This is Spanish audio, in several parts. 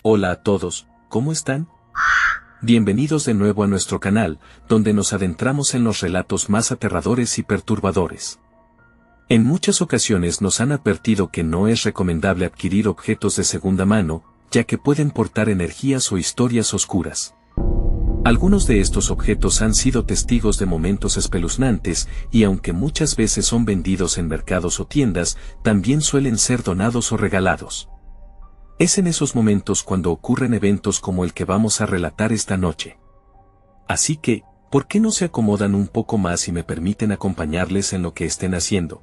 Hola a todos, ¿cómo están? Bienvenidos de nuevo a nuestro canal, donde nos adentramos en los relatos más aterradores y perturbadores. En muchas ocasiones nos han advertido que no es recomendable adquirir objetos de segunda mano, ya que pueden portar energías o historias oscuras. Algunos de estos objetos han sido testigos de momentos espeluznantes, y aunque muchas veces son vendidos en mercados o tiendas, también suelen ser donados o regalados. Es en esos momentos cuando ocurren eventos como el que vamos a relatar esta noche. Así que, ¿por qué no se acomodan un poco más y me permiten acompañarles en lo que estén haciendo?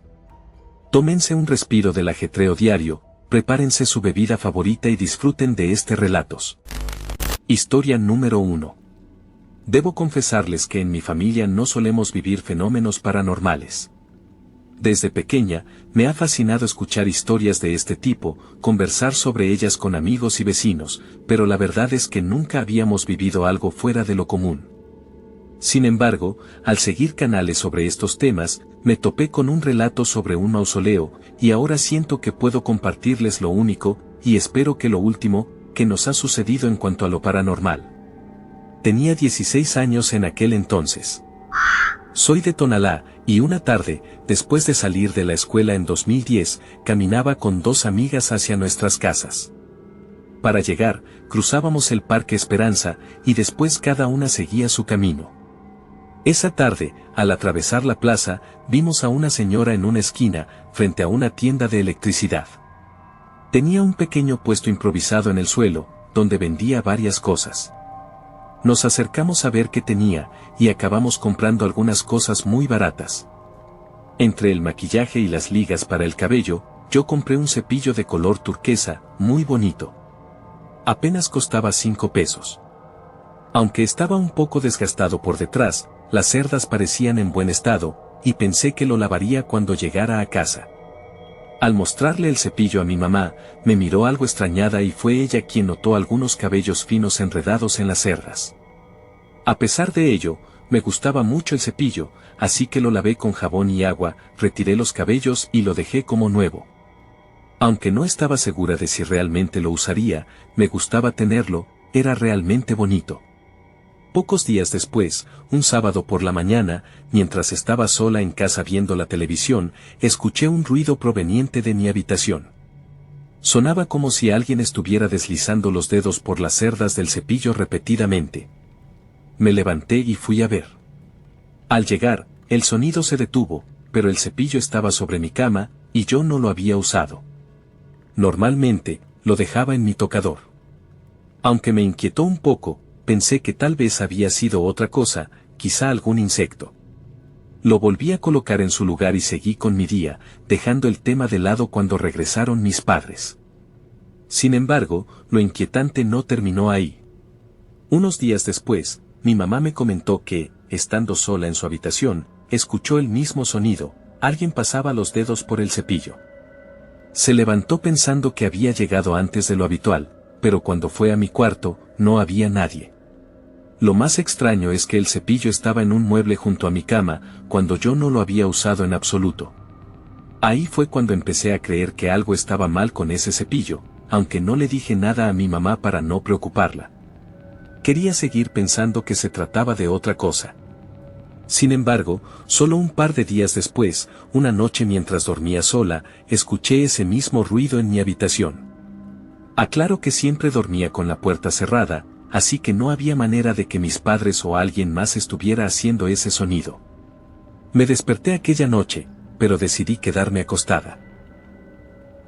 Tómense un respiro del ajetreo diario, prepárense su bebida favorita y disfruten de este relatos. Historia número 1. Debo confesarles que en mi familia no solemos vivir fenómenos paranormales. Desde pequeña, me ha fascinado escuchar historias de este tipo, conversar sobre ellas con amigos y vecinos, pero la verdad es que nunca habíamos vivido algo fuera de lo común. Sin embargo, al seguir canales sobre estos temas, me topé con un relato sobre un mausoleo, y ahora siento que puedo compartirles lo único, y espero que lo último, que nos ha sucedido en cuanto a lo paranormal. Tenía 16 años en aquel entonces. Soy de Tonalá, y una tarde, después de salir de la escuela en 2010, caminaba con dos amigas hacia nuestras casas. Para llegar, cruzábamos el Parque Esperanza, y después cada una seguía su camino. Esa tarde, al atravesar la plaza, vimos a una señora en una esquina, frente a una tienda de electricidad. Tenía un pequeño puesto improvisado en el suelo, donde vendía varias cosas. Nos acercamos a ver qué tenía, y acabamos comprando algunas cosas muy baratas. Entre el maquillaje y las ligas para el cabello, yo compré un cepillo de color turquesa, muy bonito. Apenas costaba 5 pesos. Aunque estaba un poco desgastado por detrás, las cerdas parecían en buen estado, y pensé que lo lavaría cuando llegara a casa. Al mostrarle el cepillo a mi mamá, me miró algo extrañada y fue ella quien notó algunos cabellos finos enredados en las cerdas. A pesar de ello, me gustaba mucho el cepillo, así que lo lavé con jabón y agua, retiré los cabellos y lo dejé como nuevo. Aunque no estaba segura de si realmente lo usaría, me gustaba tenerlo, era realmente bonito. Pocos días después, un sábado por la mañana, mientras estaba sola en casa viendo la televisión, escuché un ruido proveniente de mi habitación. Sonaba como si alguien estuviera deslizando los dedos por las cerdas del cepillo repetidamente. Me levanté y fui a ver. Al llegar, el sonido se detuvo, pero el cepillo estaba sobre mi cama, y yo no lo había usado. Normalmente, lo dejaba en mi tocador. Aunque me inquietó un poco, pensé que tal vez había sido otra cosa, quizá algún insecto. Lo volví a colocar en su lugar y seguí con mi día, dejando el tema de lado cuando regresaron mis padres. Sin embargo, lo inquietante no terminó ahí. Unos días después, mi mamá me comentó que, estando sola en su habitación, escuchó el mismo sonido, alguien pasaba los dedos por el cepillo. Se levantó pensando que había llegado antes de lo habitual, pero cuando fue a mi cuarto, no había nadie. Lo más extraño es que el cepillo estaba en un mueble junto a mi cama, cuando yo no lo había usado en absoluto. Ahí fue cuando empecé a creer que algo estaba mal con ese cepillo, aunque no le dije nada a mi mamá para no preocuparla. Quería seguir pensando que se trataba de otra cosa. Sin embargo, solo un par de días después, una noche mientras dormía sola, escuché ese mismo ruido en mi habitación. Aclaro que siempre dormía con la puerta cerrada, así que no había manera de que mis padres o alguien más estuviera haciendo ese sonido. Me desperté aquella noche, pero decidí quedarme acostada.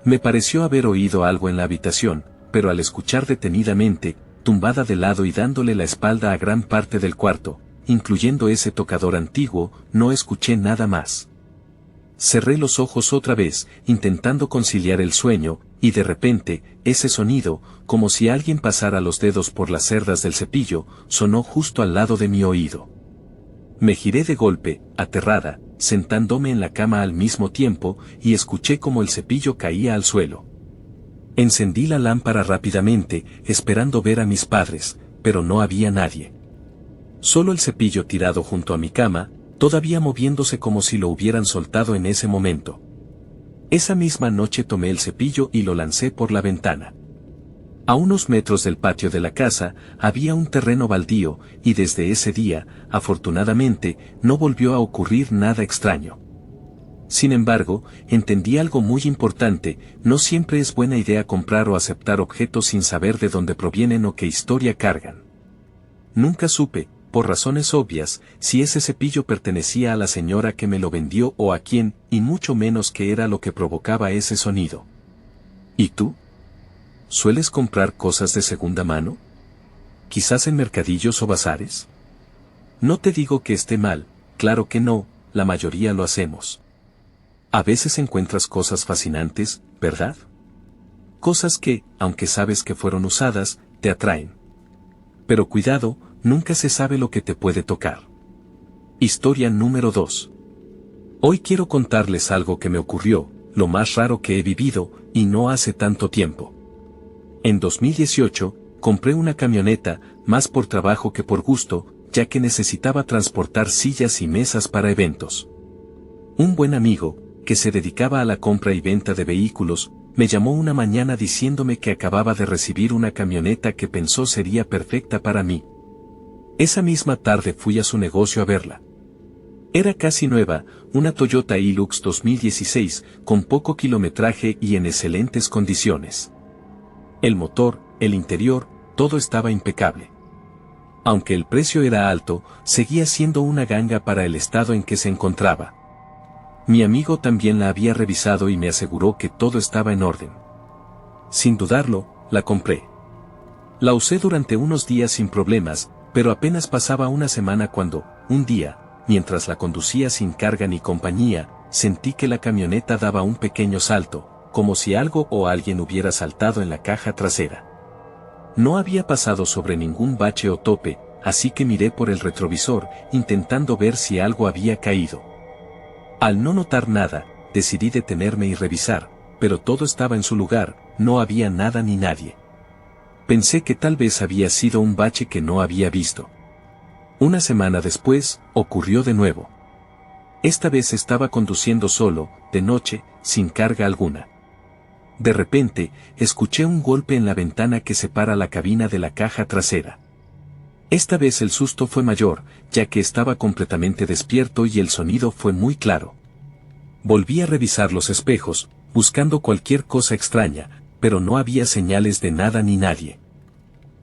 Me pareció haber oído algo en la habitación, pero al escuchar detenidamente, tumbada de lado y dándole la espalda a gran parte del cuarto, incluyendo ese tocador antiguo, no escuché nada más. Cerré los ojos otra vez, intentando conciliar el sueño, y de repente, ese sonido, como si alguien pasara los dedos por las cerdas del cepillo, sonó justo al lado de mi oído. Me giré de golpe, aterrada, sentándome en la cama al mismo tiempo, y escuché como el cepillo caía al suelo. Encendí la lámpara rápidamente, esperando ver a mis padres, pero no había nadie. Solo el cepillo tirado junto a mi cama, todavía moviéndose como si lo hubieran soltado en ese momento. Esa misma noche tomé el cepillo y lo lancé por la ventana. A unos metros del patio de la casa había un terreno baldío y desde ese día, afortunadamente, no volvió a ocurrir nada extraño. Sin embargo, entendí algo muy importante: no siempre es buena idea comprar o aceptar objetos sin saber de dónde provienen o qué historia cargan. Nunca supe, por razones obvias, si ese cepillo pertenecía a la señora que me lo vendió o a quién, y mucho menos qué era lo que provocaba ese sonido. ¿Y tú? ¿Sueles comprar cosas de segunda mano? ¿Quizás en mercadillos o bazares? No te digo que esté mal, claro que no, la mayoría lo hacemos. A veces encuentras cosas fascinantes, ¿verdad? Cosas que, aunque sabes que fueron usadas, te atraen. Pero cuidado, nunca se sabe lo que te puede tocar. Historia número 2. Hoy quiero contarles algo que me ocurrió, lo más raro que he vivido, y no hace tanto tiempo. En 2018, compré una camioneta, más por trabajo que por gusto, ya que necesitaba transportar sillas y mesas para eventos. Un buen amigo, que se dedicaba a la compra y venta de vehículos, me llamó una mañana diciéndome que acababa de recibir una camioneta que pensó sería perfecta para mí. Esa misma tarde fui a su negocio a verla. Era casi nueva, una Toyota Hilux 2016, con poco kilometraje y en excelentes condiciones. El motor, el interior, todo estaba impecable. Aunque el precio era alto, seguía siendo una ganga para el estado en que se encontraba. Mi amigo también la había revisado y me aseguró que todo estaba en orden. Sin dudarlo, la compré. La usé durante unos días sin problemas, pero apenas pasaba una semana cuando, un día, mientras la conducía sin carga ni compañía, sentí que la camioneta daba un pequeño salto, como si algo o alguien hubiera saltado en la caja trasera. No había pasado sobre ningún bache o tope, así que miré por el retrovisor, intentando ver si algo había caído. Al no notar nada, decidí detenerme y revisar, pero todo estaba en su lugar, no había nada ni nadie. Pensé que tal vez había sido un bache que no había visto. Una semana después, ocurrió de nuevo. Esta vez estaba conduciendo solo, de noche, sin carga alguna. De repente, escuché un golpe en la ventana que separa la cabina de la caja trasera. Esta vez el susto fue mayor, ya que estaba completamente despierto y el sonido fue muy claro. Volví a revisar los espejos, buscando cualquier cosa extraña, pero no había señales de nada ni nadie.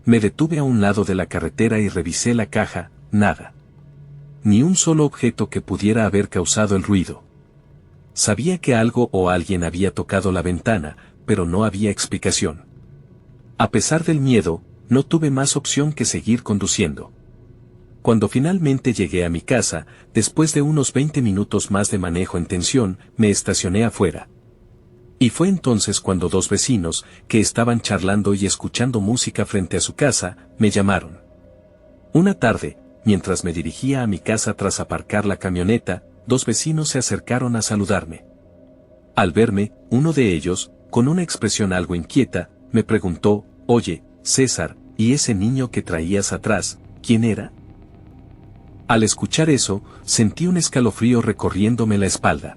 Me detuve a un lado de la carretera y revisé la caja, nada. Ni un solo objeto que pudiera haber causado el ruido. Sabía que algo o alguien había tocado la ventana, pero no había explicación. A pesar del miedo, no tuve más opción que seguir conduciendo. Cuando finalmente llegué a mi casa, después de unos 20 minutos más de manejo en tensión, me estacioné afuera. Y fue entonces cuando dos vecinos, que estaban charlando y escuchando música frente a su casa, me llamaron. Una tarde, mientras me dirigía a mi casa tras aparcar la camioneta, dos vecinos se acercaron a saludarme. Al verme, uno de ellos, con una expresión algo inquieta, me preguntó: «Oye, César, ¿y ese niño que traías atrás, quién era?». Al escuchar eso, sentí un escalofrío recorriéndome la espalda.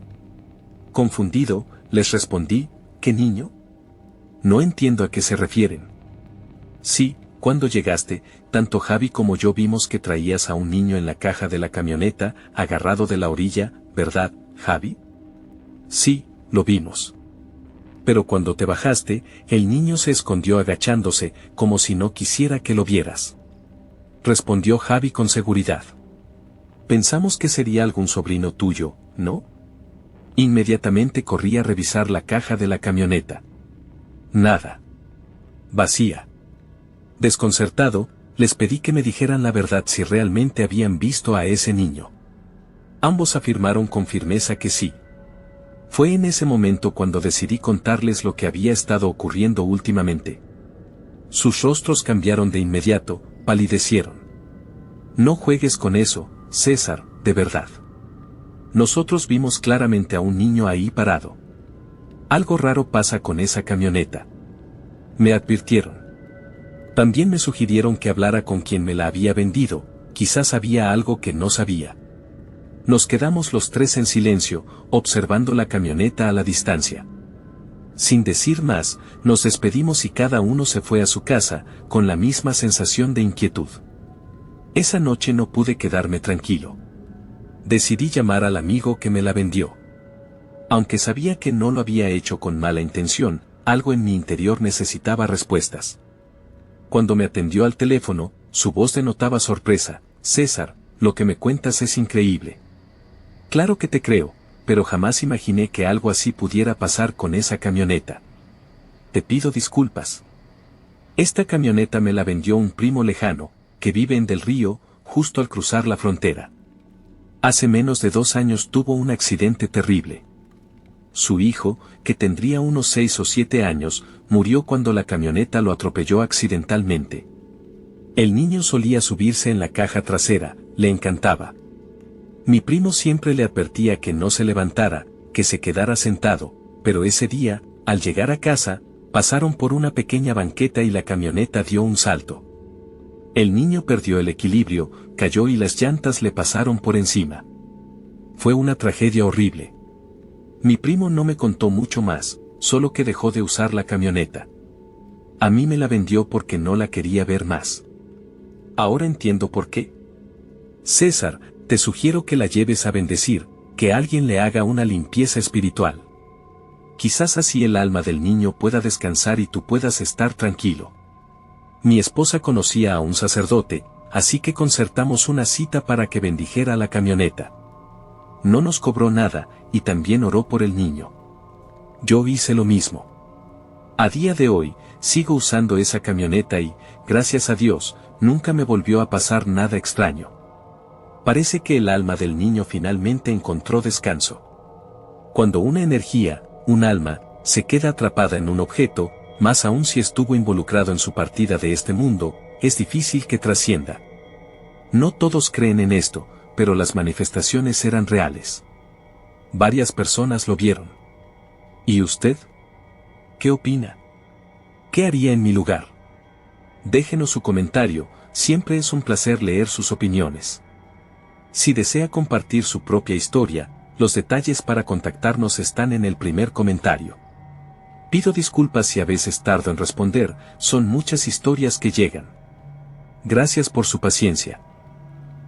Confundido, les respondí: «¿Qué niño? No entiendo a qué se refieren». «Sí, cuando llegaste, tanto Javi como yo vimos que traías a un niño en la caja de la camioneta, agarrado de la orilla, ¿verdad, Javi?». «Sí, lo vimos. Pero cuando te bajaste, el niño se escondió agachándose, como si no quisiera que lo vieras», respondió Javi con seguridad. «Pensamos que sería algún sobrino tuyo, ¿no?». Inmediatamente corrí a revisar la caja de la camioneta. Nada. Vacía. Desconcertado, les pedí que me dijeran la verdad si realmente habían visto a ese niño. Ambos afirmaron con firmeza que sí. Fue en ese momento cuando decidí contarles lo que había estado ocurriendo últimamente. Sus rostros cambiaron de inmediato, palidecieron. «No juegues con eso, César, de verdad. Nosotros vimos claramente a un niño ahí parado. Algo raro pasa con esa camioneta», me advirtieron. También me sugirieron que hablara con quien me la había vendido, quizás había algo que no sabía. Nos quedamos los tres en silencio, observando la camioneta a la distancia. Sin decir más, nos despedimos y cada uno se fue a su casa, con la misma sensación de inquietud. Esa noche no pude quedarme tranquilo. Decidí llamar al amigo que me la vendió. Aunque sabía que no lo había hecho con mala intención, algo en mi interior necesitaba respuestas. Cuando me atendió al teléfono, su voz denotaba sorpresa. César, lo que me cuentas es increíble. Claro que te creo, pero jamás imaginé que algo así pudiera pasar con esa camioneta. Te pido disculpas. Esta camioneta me la vendió un primo lejano, que vive en Del Río, justo al cruzar la frontera. Hace menos de 2 años tuvo un accidente terrible. Su hijo, que tendría unos 6 o 7 años, murió cuando la camioneta lo atropelló accidentalmente. El niño solía subirse en la caja trasera, le encantaba. Mi primo siempre le advertía que no se levantara, que se quedara sentado, pero ese día, al llegar a casa, pasaron por una pequeña banqueta y la camioneta dio un salto. El niño perdió el equilibrio, cayó y las llantas le pasaron por encima. Fue una tragedia horrible. Mi primo no me contó mucho más, solo que dejó de usar la camioneta. A mí me la vendió porque no la quería ver más. Ahora entiendo por qué. César, te sugiero que la lleves a bendecir, que alguien le haga una limpieza espiritual. Quizás así el alma del niño pueda descansar y tú puedas estar tranquilo. Mi esposa conocía a un sacerdote, así que concertamos una cita para que bendijera la camioneta. No nos cobró nada, y también oró por el niño. Yo hice lo mismo. A día de hoy, sigo usando esa camioneta y, gracias a Dios, nunca me volvió a pasar nada extraño. Parece que el alma del niño finalmente encontró descanso. Cuando una energía, un alma, se queda atrapada en un objeto, más aún si estuvo involucrado en su partida de este mundo, es difícil que trascienda. No todos creen en esto, pero las manifestaciones eran reales. Varias personas lo vieron. ¿Y usted? ¿Qué opina? ¿Qué haría en mi lugar? Déjenos su comentario, siempre es un placer leer sus opiniones. Si desea compartir su propia historia, los detalles para contactarnos están en el primer comentario. Pido disculpas si a veces tardo en responder, son muchas historias que llegan. Gracias por su paciencia.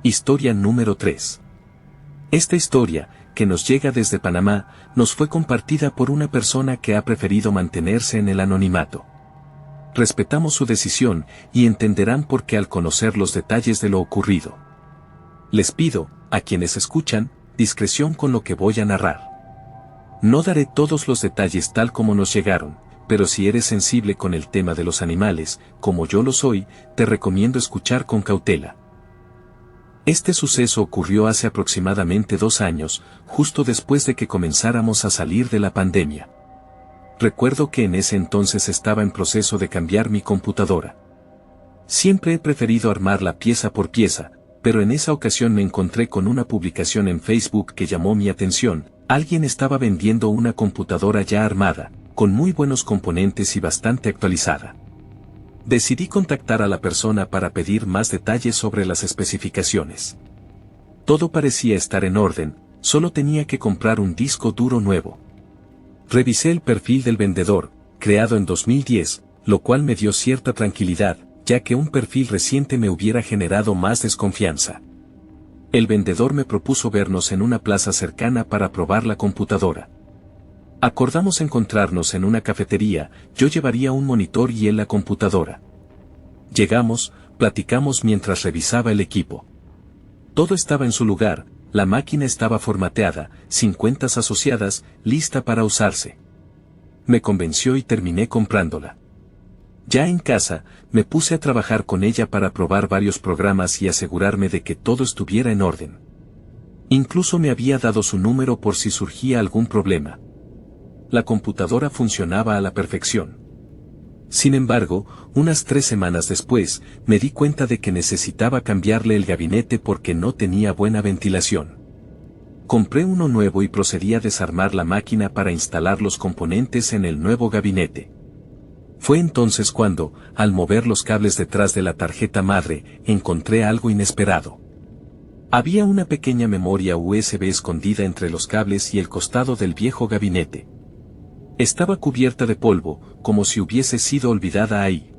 Historia número 3. Esta historia, que nos llega desde Panamá, nos fue compartida por una persona que ha preferido mantenerse en el anonimato. Respetamos su decisión y entenderán por qué al conocer los detalles de lo ocurrido. Les pido, a quienes escuchan, discreción con lo que voy a narrar. No daré todos los detalles tal como nos llegaron, pero si eres sensible con el tema de los animales, como yo lo soy, te recomiendo escuchar con cautela. Este suceso ocurrió hace aproximadamente 2 años, justo después de que comenzáramos a salir de la pandemia. Recuerdo que en ese entonces estaba en proceso de cambiar mi computadora. Siempre he preferido armarla pieza por pieza, pero en esa ocasión me encontré con una publicación en Facebook que llamó mi atención. Alguien estaba vendiendo una computadora ya armada, con muy buenos componentes y bastante actualizada. Decidí contactar a la persona para pedir más detalles sobre las especificaciones. Todo parecía estar en orden, solo tenía que comprar un disco duro nuevo. Revisé el perfil del vendedor, creado en 2010, lo cual me dio cierta tranquilidad, ya que un perfil reciente me hubiera generado más desconfianza. El vendedor me propuso vernos en una plaza cercana para probar la computadora. Acordamos encontrarnos en una cafetería, yo llevaría un monitor y él la computadora. Llegamos, platicamos mientras revisaba el equipo. Todo estaba en su lugar, la máquina estaba formateada, sin cuentas asociadas, lista para usarse. Me convenció y terminé comprándola. Ya en casa, me puse a trabajar con ella para probar varios programas y asegurarme de que todo estuviera en orden. Incluso me había dado su número por si surgía algún problema. La computadora funcionaba a la perfección. Sin embargo, unas 3 semanas después, me di cuenta de que necesitaba cambiarle el gabinete porque no tenía buena ventilación. Compré uno nuevo y procedí a desarmar la máquina para instalar los componentes en el nuevo gabinete. Fue entonces cuando, al mover los cables detrás de la tarjeta madre, encontré algo inesperado. Había una pequeña memoria USB escondida entre los cables y el costado del viejo gabinete. Estaba cubierta de polvo, como si hubiese sido olvidada ahí.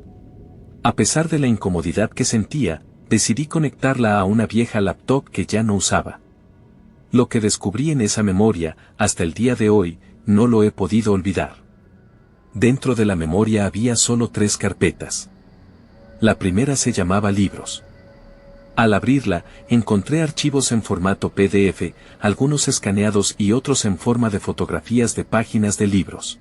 A pesar de la incomodidad que sentía, decidí conectarla a una vieja laptop que ya no usaba. Lo que descubrí en esa memoria, hasta el día de hoy, no lo he podido olvidar. Dentro de la memoria había solo 3 carpetas. La primera se llamaba libros. Al abrirla, encontré archivos en formato PDF, algunos escaneados y otros en forma de fotografías de páginas de libros.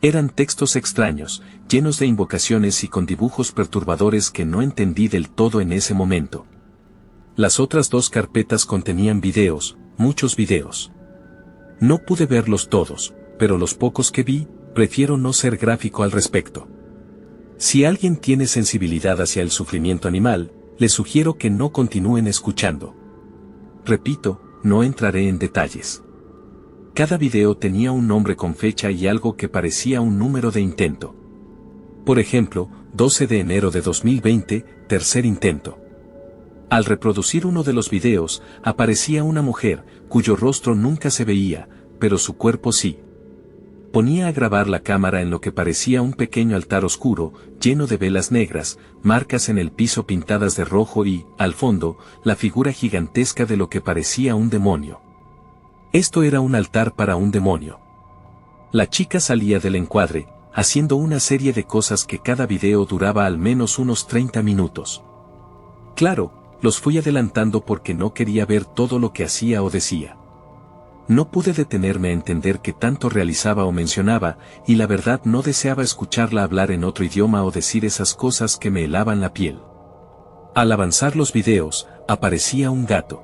Eran textos extraños, llenos de invocaciones y con dibujos perturbadores que no entendí del todo en ese momento. Las otras 2 carpetas contenían videos, muchos videos. No pude verlos todos, pero los pocos que vi, prefiero no ser gráfico al respecto. Si alguien tiene sensibilidad hacia el sufrimiento animal, les sugiero que no continúen escuchando. Repito, no entraré en detalles. Cada video tenía un nombre con fecha y algo que parecía un número de intento. Por ejemplo, 12 de enero de 2020, tercer intento. Al reproducir uno de los videos, aparecía una mujer, cuyo rostro nunca se veía, pero su cuerpo sí. Ponía a grabar la cámara en lo que parecía un pequeño altar oscuro, lleno de velas negras, marcas en el piso pintadas de rojo y, al fondo, la figura gigantesca de lo que parecía un demonio. Esto era un altar para un demonio. La chica salía del encuadre, haciendo una serie de cosas que cada video duraba al menos unos 30 minutos. Claro, los fui adelantando porque no quería ver todo lo que hacía o decía. No pude detenerme a entender qué tanto realizaba o mencionaba, y la verdad no deseaba escucharla hablar en otro idioma o decir esas cosas que me helaban la piel. Al avanzar los videos, aparecía un gato.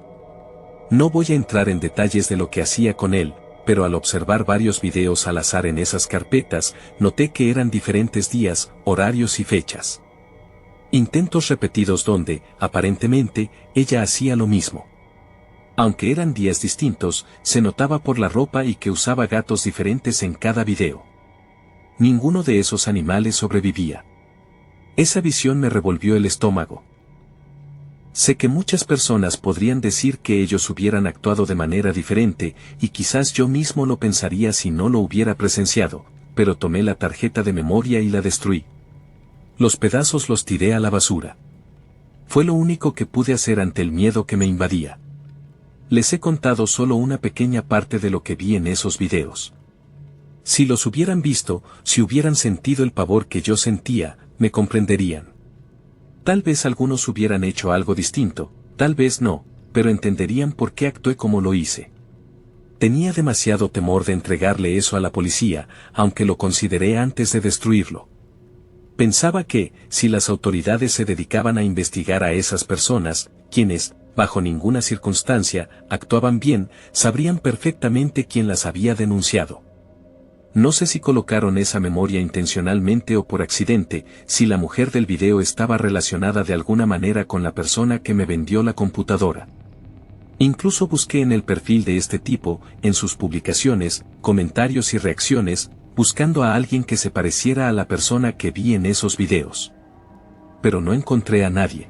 No voy a entrar en detalles de lo que hacía con él, pero al observar varios videos al azar en esas carpetas, noté que eran diferentes días, horarios y fechas. Intentos repetidos donde, aparentemente, ella hacía lo mismo. Aunque eran días distintos, se notaba por la ropa y que usaba gatos diferentes en cada video. Ninguno de esos animales sobrevivía. Esa visión me revolvió el estómago. Sé que muchas personas podrían decir que ellos hubieran actuado de manera diferente, y quizás yo mismo lo pensaría si no lo hubiera presenciado, pero tomé la tarjeta de memoria y la destruí. Los pedazos los tiré a la basura. Fue lo único que pude hacer ante el miedo que me invadía. Les he contado solo una pequeña parte de lo que vi en esos videos. Si los hubieran visto, si hubieran sentido el pavor que yo sentía, me comprenderían. Tal vez algunos hubieran hecho algo distinto, tal vez no, pero entenderían por qué actué como lo hice. Tenía demasiado temor de entregarle eso a la policía, aunque lo consideré antes de destruirlo. Pensaba que, si las autoridades se dedicaban a investigar a esas personas, quienes, bajo ninguna circunstancia, actuaban bien, sabrían perfectamente quién las había denunciado. No sé si colocaron esa memoria intencionalmente o por accidente, si la mujer del video estaba relacionada de alguna manera con la persona que me vendió la computadora. Incluso busqué en el perfil de este tipo, en sus publicaciones, comentarios y reacciones, buscando a alguien que se pareciera a la persona que vi en esos videos. Pero no encontré a nadie.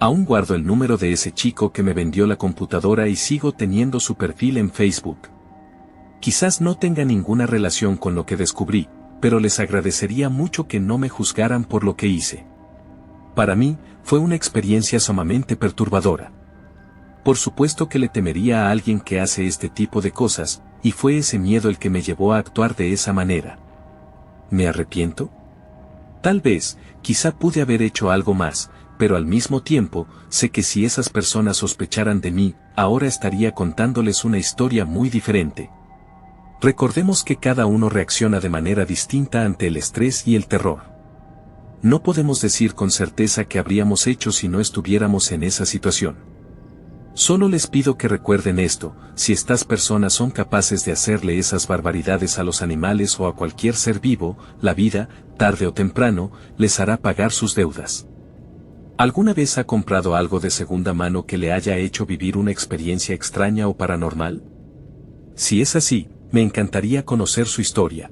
Aún guardo el número de ese chico que me vendió la computadora y sigo teniendo su perfil en Facebook. Quizás no tenga ninguna relación con lo que descubrí, pero les agradecería mucho que no me juzgaran por lo que hice. Para mí, fue una experiencia sumamente perturbadora. Por supuesto que le temería a alguien que hace este tipo de cosas, y fue ese miedo el que me llevó a actuar de esa manera. ¿Me arrepiento? Tal vez, quizá pude haber hecho algo más, pero al mismo tiempo, sé que si esas personas sospecharan de mí, ahora estaría contándoles una historia muy diferente. Recordemos que cada uno reacciona de manera distinta ante el estrés y el terror. No podemos decir con certeza qué habríamos hecho si no estuviéramos en esa situación. Solo les pido que recuerden esto: si estas personas son capaces de hacerle esas barbaridades a los animales o a cualquier ser vivo, la vida, tarde o temprano, les hará pagar sus deudas. ¿Alguna vez ha comprado algo de segunda mano que le haya hecho vivir una experiencia extraña o paranormal? Si es así, me encantaría conocer su historia.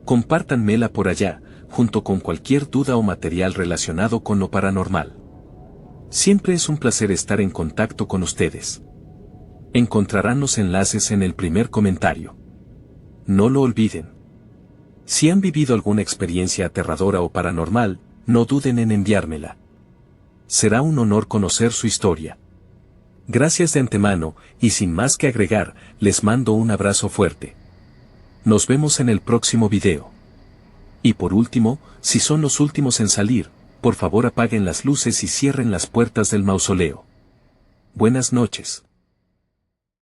Compártanmela por allá, junto con cualquier duda o material relacionado con lo paranormal. Siempre es un placer estar en contacto con ustedes. Encontrarán los enlaces en el primer comentario. no lo olviden. Si han vivido alguna experiencia aterradora o paranormal, no duden en enviármela. Será un honor conocer su historia. Gracias de antemano, y sin más que agregar, les mando un abrazo fuerte. Nos vemos en el próximo video. Y por último, si son los últimos en salir, por favor apaguen las luces y cierren las puertas del mausoleo. Buenas noches.